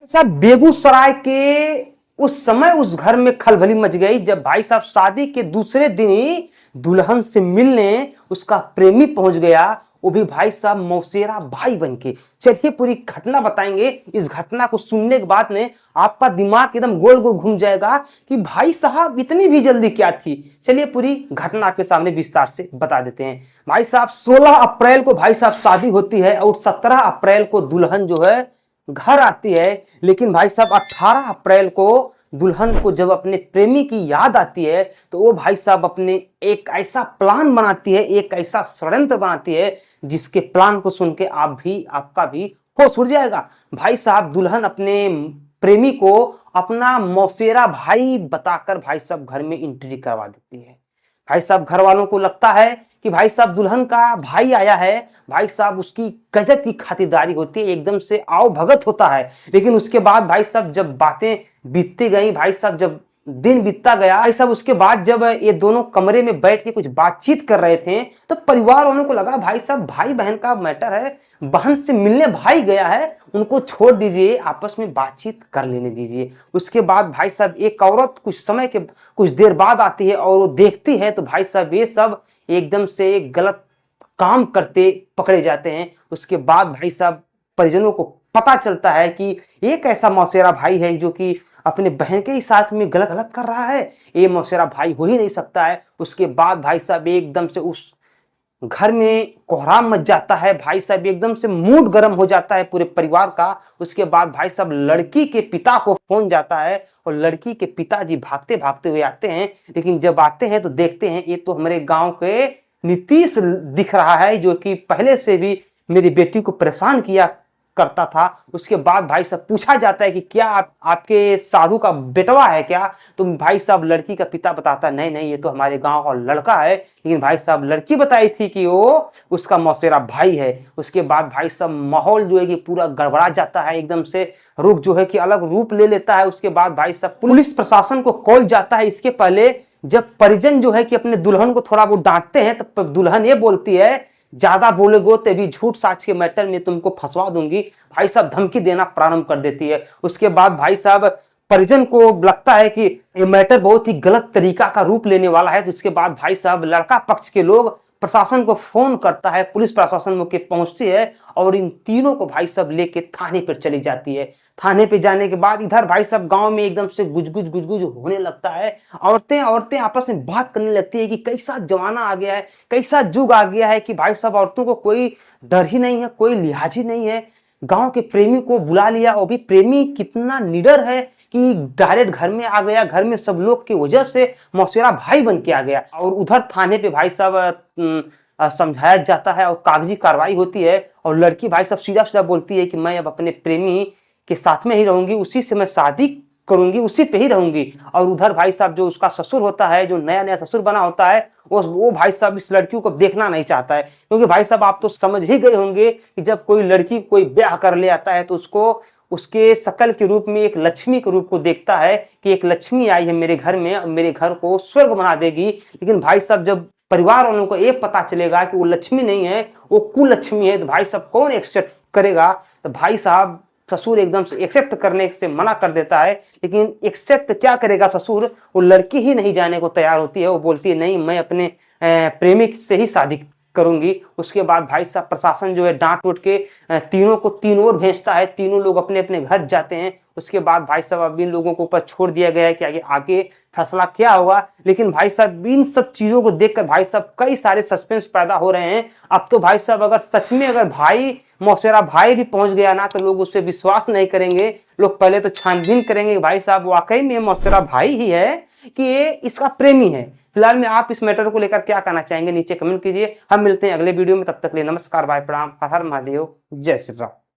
सब बेगूसराय के उस समय उस घर में खलबली मच गई जब भाई साहब शादी के दूसरे दिन ही दुल्हन से मिलने उसका प्रेमी पहुंच गया, वो भी भाई साहब मौसेरा भाई बनके। चलिए पूरी घटना बताएंगे। इस घटना को सुनने के बाद में आपका दिमाग एकदम गोल गोल घूम जाएगा कि भाई साहब इतनी भी जल्दी क्या थी। चलिए पूरी घटना आपके सामने विस्तार से बता देते हैं। भाई साहब 16 अप्रैल को भाई साहब शादी होती है और 17 अप्रैल को दुल्हन जो है घर आती है। लेकिन भाई साहब 18 अप्रैल को दुल्हन को जब अपने प्रेमी की याद आती है तो वो भाई साहब अपने एक ऐसा प्लान बनाती है, एक ऐसा षड्यंत्र बनाती है जिसके प्लान को सुन के आपका भी होश उड़ जाएगा। भाई साहब दुल्हन अपने प्रेमी को अपना मौसेरा भाई बताकर भाई साहब घर में एंट्री करवा देती है। भाई साहब घर वालों को लगता है कि भाई साहब दुल्हन का भाई आया है। भाई साहब उसकी गजब की खातिरदारी होती है, एकदम से आओ भगत होता है। लेकिन उसके बाद भाई साहब जब बातें बीतती गई, भाई साहब जब दिन बीतता गया, भाई साहब उसके बाद जब ये दोनों कमरे में बैठ के कुछ बातचीत कर रहे थे तो परिवार वालों को लगा भाई साहब भाई बहन का मैटर है, बहन से मिलने भाई गया है, उनको छोड़ दीजिए, आपस में बातचीत कर लेने दीजिए। उसके बाद भाई साहब एक औरत कुछ देर बाद आती है और वो देखती है तो भाई साहब ये सब एकदम से एक गलत काम करते पकड़े जाते हैं। उसके बाद भाई साहब परिजनों को पता चलता है कि एक ऐसा मौसेरा भाई है जो कि अपने बहन के ही साथ में गलत कर रहा है, ये मौसेरा भाई हो ही नहीं सकता है। उसके बाद भाई साहब एकदम से उस घर में कोहराम मच जाता है। भाई साहब एकदम से मूड गर्म हो जाता है पूरे परिवार का। उसके बाद भाई साहब लड़की के पिता को फोन जाता है और लड़की के पिताजी भागते भागते हुए आते हैं। लेकिन जब आते हैं तो देखते हैं ये तो हमारे गांव के नीतीश दिख रहा है जो कि पहले से भी मेरी बेटी को परेशान किया करता था। उसके बाद भाई साहब पूछा जाता है कि क्या आपके साधु का बेटवा है क्या? तो भाई साहब लड़की का पिता बताता नहीं नहीं ये तो हमारे गांव का लड़का है। लेकिन भाई साहब लड़की बताई थी कि वो उसका मौसेरा भाई है। उसके बाद भाई साहब माहौल जो है कि पूरा गड़बड़ा जाता है, एकदम से रुख जो है कि अलग रूप ले लेता है। उसके बाद भाई साहब पुलिस प्रशासन को कॉल जाता है। इसके पहले जब परिजन जो है कि अपने दुल्हन को थोड़ा वो डांटते हैं तब दुल्हन ये बोलती है ज्यादा बोलेगो तो भी झूठ साच के मैटर में तुमको फंसवा दूंगी। भाई साहब धमकी देना प्रारंभ कर देती है। उसके बाद भाई साहब परिजन को लगता है कि ये मैटर बहुत ही गलत तरीका का रूप लेने वाला है। तो उसके बाद भाई साहब लड़का पक्ष के लोग प्रशासन को फोन करता है, पुलिस प्रशासन मौके पहुंचती है और इन तीनों को भाई साहब लेके थाने पर चली जाती है। थाने पे जाने के बाद इधर भाई साहब गांव में एकदम से गुजगुज होने लगता है। औरतें आपस में बात करने लगती है कि कैसा जमाना आ गया है, कैसा युग आ गया है कि भाई साहब औरतों को कोई डर ही नहीं है, कोई लिहाज ही नहीं है। गांव के प्रेमी को बुला लिया, वो भी प्रेमी कितना निडर है कि डायरेक्ट घर में आ गया, घर में सब लोग की वजह से मौसेरा भाई बन के आ गया। और उधर थाने पे भाई साहब समझाया जाता है और कागजी कार्रवाई होती है और लड़की भाई साहब सीधा सीधा बोलती है कि मैं अब अपने प्रेमी के साथ में ही रहूंगी, उसी से मैं शादी करूंगी, उसी पे ही रहूंगी। और उधर भाई साहब जो उसका ससुर होता है, जो नया नया ससुर बना होता है, वो भाई साहब इस लड़की को देखना नहीं चाहता है। क्योंकि भाई साहब आप तो समझ ही गए होंगे कि जब कोई लड़की कोई ब्याह कर ले आता है तो उसको उसके शकल के रूप में एक लक्ष्मी के रूप को देखता है कि एक लक्ष्मी आई है मेरे घर में, मेरे घर को स्वर्ग बना देगी। लेकिन भाई साहब जब परिवार वालों को ये पता चलेगा कि वो लक्ष्मी नहीं है, वो कुलक्ष्मी है, तो भाई साहब कौन एक्सेप्ट करेगा? तो भाई साहब ससुर एकदम से एक्सेप्ट करने से मना कर देता है। लेकिन एक्सेप्ट क्या करेगा ससुर, वो लड़की ही नहीं जाने को तैयार होती है। वो बोलती है नहीं मैं अपने प्रेमी से ही शादी करूंगी। उसके बाद भाई साहब प्रशासन जो है डांट उठ के तीनों को तीन ओर भेजता है, तीनों लोग अपने अपने घर जाते हैं। उसके बाद भाई साहब अब इन लोगों को ऊपर छोड़ दिया गया है कि आगे फैसला क्या होगा। लेकिन भाई साहब इन सब चीजों को देखकर भाई साहब कई सारे सस्पेंस पैदा हो रहे हैं। अब तो भाई साहब अगर सच में अगर भाई मौसेरा भाई भी पहुंच गया ना तो लोग उस पर विश्वास नहीं करेंगे। लोग पहले तो छानबीन करेंगे कि भाई साहब वाकई में मौसेरा भाई ही है कि ये इसका प्रेमी है। फिलहाल में आप इस मैटर को लेकर क्या कहना चाहेंगे नीचे कमेंट कीजिए। हम मिलते हैं अगले वीडियो में, तब तक के लिए नमस्कार, बाय, प्रणाम, हर हर महादेव, जय श्री राम।